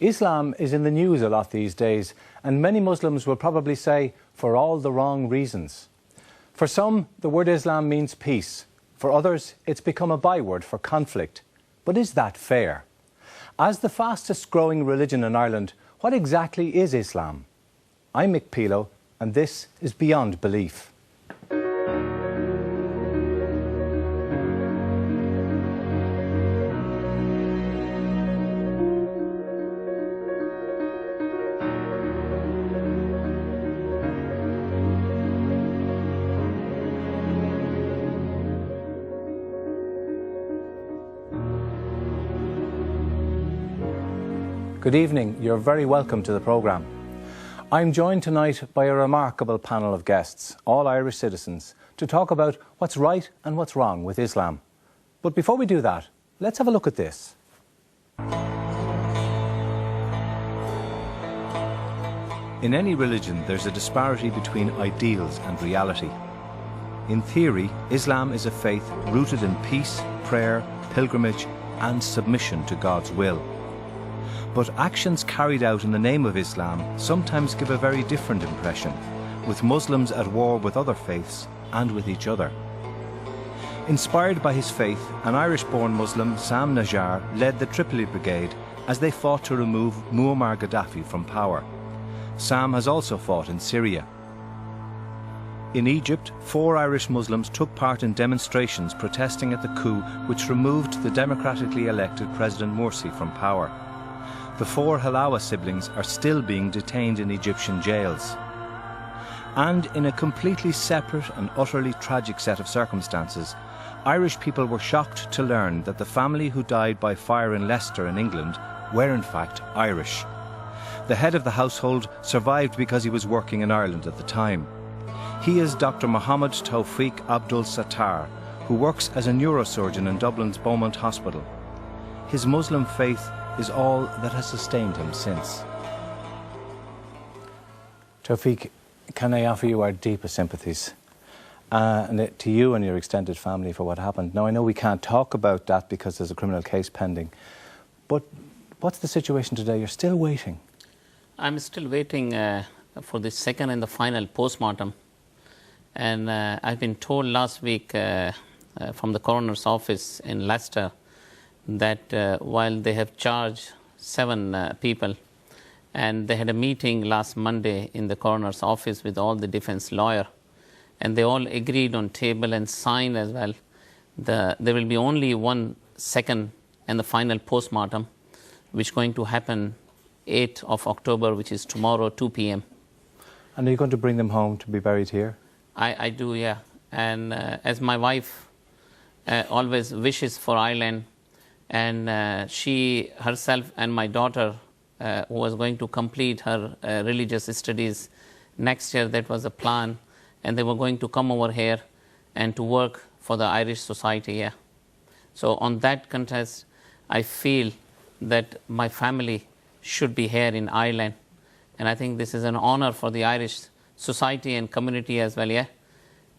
Islam is in the news a lot these days, and many Muslims will probably say for all the wrong reasons. For some, the word Islam means peace. For others, it's become a byword for conflict. But is that fair? As the fastest growing religion in Ireland, what exactly is Islam? I'm Mick Peelo, and this is Beyond Belief. Good evening, you're very welcome to the programme. I'm joined tonight by a remarkable panel of guests, all Irish citizens, to talk about what's right and what's wrong with Islam. But before we do that, let's have a look at this. In any religion, there's a disparity between ideals and reality. In theory, Islam is a faith rooted in peace, prayer, pilgrimage and submission to God's will. But actions carried out in the name of Islam sometimes give a very different impression, with Muslims at war with other faiths and with each other. Inspired by his faith, an Irish-born Muslim, Sam Najjar, led the Tripoli Brigade as they fought to remove Muammar Gaddafi from power. Sam has also fought in Syria. In Egypt, 4 Irish Muslims took part in demonstrations protesting at the coup which removed the democratically elected President Morsi from power. The 4 Halawa siblings are still being detained in Egyptian jails. And in a completely separate and utterly tragic set of circumstances, Irish people were shocked to learn that the family who died by fire in Leicester in England were in fact Irish. The head of the household survived because he was working in Ireland at the time. He is Dr. Mohammed Tawfiq Abdul Sattar, who works as a neurosurgeon in Dublin's Beaumont Hospital. His Muslim faith is all that has sustained him since. Tawfiq, can I offer you our deepest sympathies and to you and your extended family for what happened? Now, I know we can't talk about that because there's a criminal case pending, but what's the situation today? You're still waiting. I'm still waiting for the second and the final post-mortem. And I've been told last week from the coroner's office in Leicester that while they have charged 7 people, and they had a meeting last Monday in the coroner's office with all the defense lawyer, and they all agreed on table and signed as well. There will be only one second and the final postmortem, which is going to happen 8th of October, which is tomorrow, 2 p.m. And are you going to bring them home to be buried here? I do, yeah. And as my wife always wishes for Ireland, and she herself and my daughter, who was going to complete her religious studies next year, that was a plan, and they were going to come over here and to work for the Irish society, yeah. So on that context, I feel that my family should be here in Ireland, and I think this is an honor for the Irish society and community as well, yeah.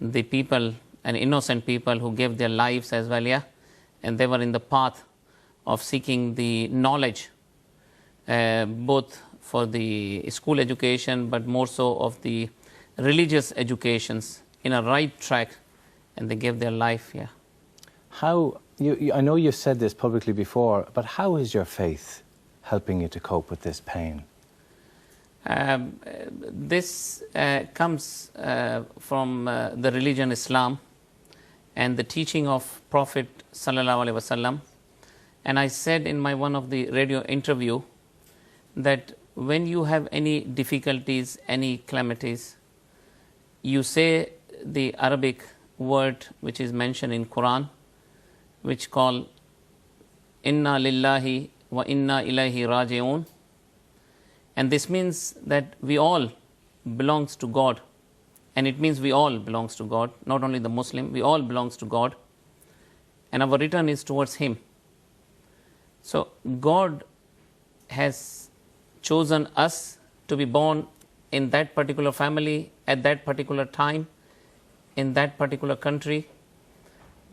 The people and innocent people who gave their lives as well, yeah, and they were in the path of seeking the knowledge, both for the school education, but more so of the religious educations in a right track, and they gave their life, yeah. How, I know you've said this publicly before, but how is your faith helping you to cope with this pain? This comes from the religion Islam and the teaching of Prophet Sallallahu Alaihi Wasallam. And I said in my one of the radio interview that when you have any difficulties, any calamities, you say the Arabic word which is mentioned in Quran, which called Inna lillahi wa inna ilayhi raji'un. And this means that we all belongs to God. And it means we all belongs to God, not only the Muslim, we all belongs to God. And our return is towards Him. So God has chosen us to be born in that particular family, at that particular time, in that particular country.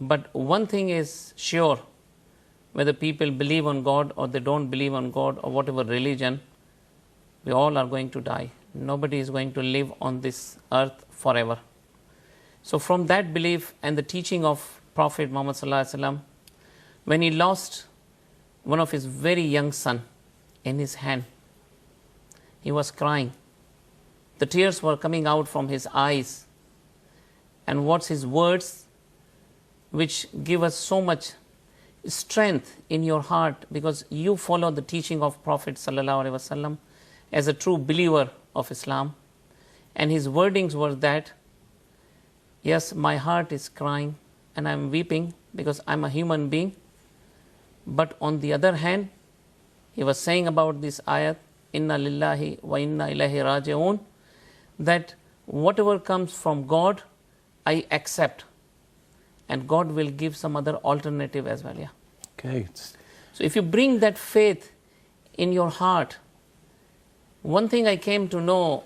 But one thing is sure, whether people believe on God or they don't believe on God or whatever religion, we all are going to die. Nobody is going to live on this earth forever. So from that belief and the teaching of Prophet Muhammad Sallallahu Alaihi Wasallam, when he lost one of his very young son in his hand, he was crying. The tears were coming out from his eyes. And what's his words, which give us so much strength in your heart, because you follow the teaching of Prophet Sallallahu Alaihi Wasallam as a true believer of Islam. And his wordings were that, yes, my heart is crying and I'm weeping because I'm a human being. But on the other hand, he was saying about this ayat, Inna lillahi wa inna ilahi raji'un, that whatever comes from God, I accept. And God will give some other alternative as well. Yeah. Okay. So if you bring that faith in your heart, one thing I came to know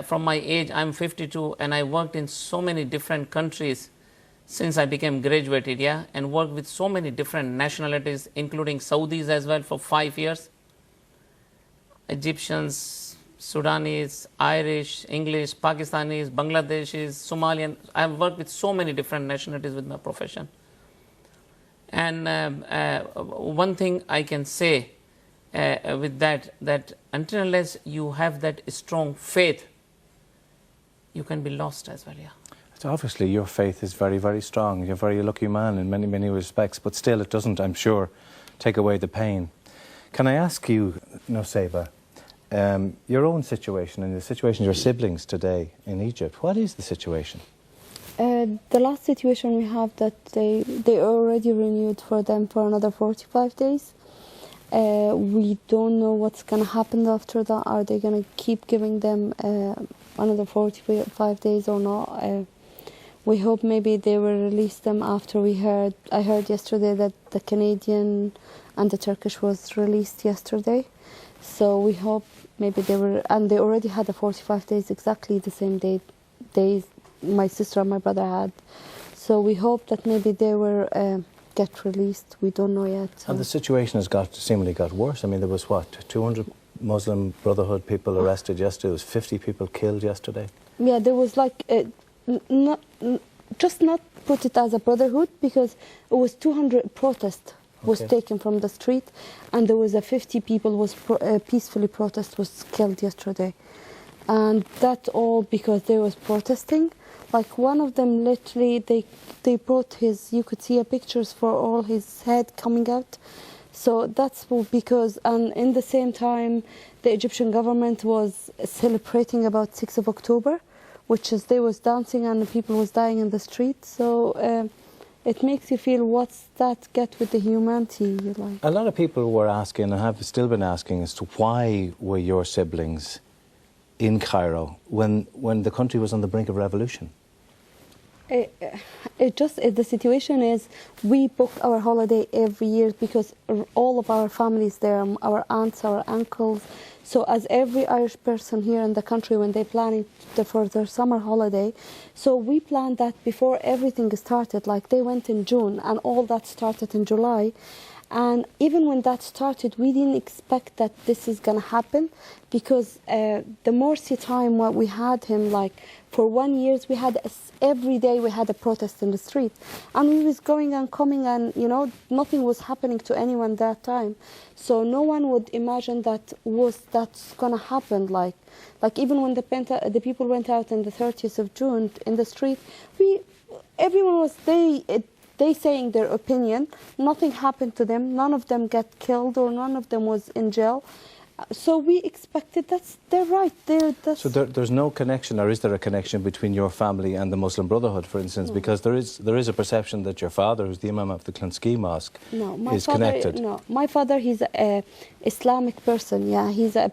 from my age, I'm 52, and I worked in so many different countries since I became graduated, yeah, and worked with so many different nationalities, including Saudis as well for 5 years. Egyptians, Sudanese, Irish, English, Pakistanis, Bangladeshis, Somalian. I've worked with so many different nationalities with my profession. And one thing I can say with that until unless you have that strong faith, you can be lost as well, yeah. So obviously your faith is very, very strong. You're a very lucky man in many, many respects, but still it doesn't, I'm sure, take away the pain. Can I ask you, Nusayba, your own situation and the situation of your siblings today in Egypt, what is the situation? The last situation we have that they already renewed for them for another 45 days. We don't know what's going to happen after that. Are they going to keep giving them another 45 days or not? We hope maybe they will release them after I heard yesterday that the Canadian and the Turkish was released yesterday. So we hope maybe they will, and they already had the 45 days, exactly the same days my sister and my brother had. So we hope that maybe they will get released. We don't know yet. So. And the situation has seemingly got worse. I mean, there was what, 200 Muslim Brotherhood people arrested yesterday. There was 50 people killed yesterday. Yeah, there was like just not put it as a brotherhood, because it was 200 protests was taken from the street, and there was 50 people was peacefully protest was killed yesterday, and that all because they was protesting. Like one of them, literally, they brought his, you could see pictures for all his head coming out. So that's because, and in the same time, the Egyptian government was celebrating about 6th of October, which is they was dancing and the people was dying in the street. So it makes you feel, what's that get with the humanity? Like. A lot of people were asking, and have still been asking, as to why were your siblings in Cairo when the country was on the brink of revolution? The situation is, we book our holiday every year because all of our families there, our aunts, our uncles. So as every Irish person here in the country, when they're planning for their summer holiday, so we planned that before everything started. Like they went in June and all that started in July. And even when that started, we didn't expect that this is going to happen, because the Morsi time, what we had him, like for 1 year, we had every day we had a protest in the street, and we was going and coming, and nothing was happening to anyone that time. So no one would imagine that's going to happen. Like even when the people went out on the 30th of June in the street, everyone was they saying their opinion. Nothing happened to them. None of them got killed or none of them was in jail. So we expected they're right. So there's no connection, or is there a connection between your family and the Muslim Brotherhood, for instance? No. Because there is a perception that your father, who's the Imam of the Clonskeagh Mosque, is connected. No, my father, he's an Islamic person. Yeah, he's a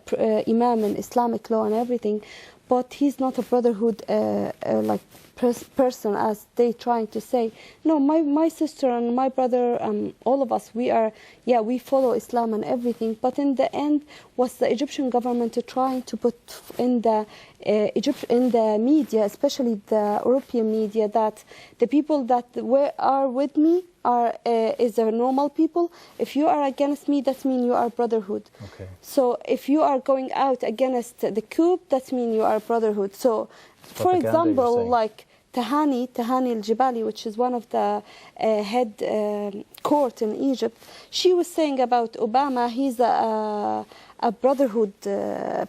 Imam in Islamic law and everything. But he's not a brotherhood, like person as they trying to say. No, my sister and my brother, all of us, we follow Islam and everything. But in the end, was the Egyptian government trying to put in the in the media, especially the European media, that the people that are with me is a normal people. If you are against me, that means you are brotherhood. Okay. So if you are going out against the coup, that means you are brotherhood. So, for example, like Tahani al-Jibali, which is one of the head court in Egypt, she was saying about Obama, he's a brotherhood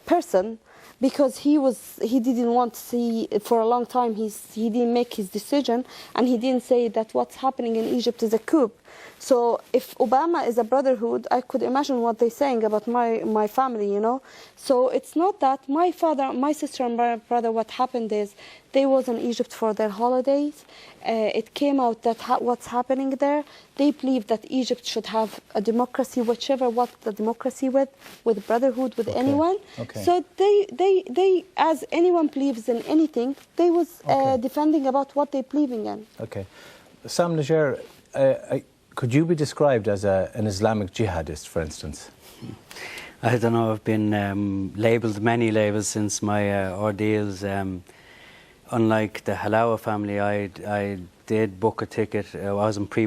person, because he didn't want to see, for a long time he didn't make his decision, and he didn't say that what's happening in Egypt is a coup. So if Obama is a brotherhood, I could imagine what they're saying about my family, you know. So it's not that my father, my sister and my brother, what happened is they was in Egypt for their holidays. It came out that what's happening there, they believe that Egypt should have a democracy, whichever what the democracy with brotherhood, with anyone. Okay. So they, as anyone believes in anything, they was defending about what they believing in. Okay. Sam Niger, could you be described as an Islamic jihadist, for instance? I don't know, I've been labelled many labels since my ordeals. Unlike the Halawa family, I did book a ticket. I was in pre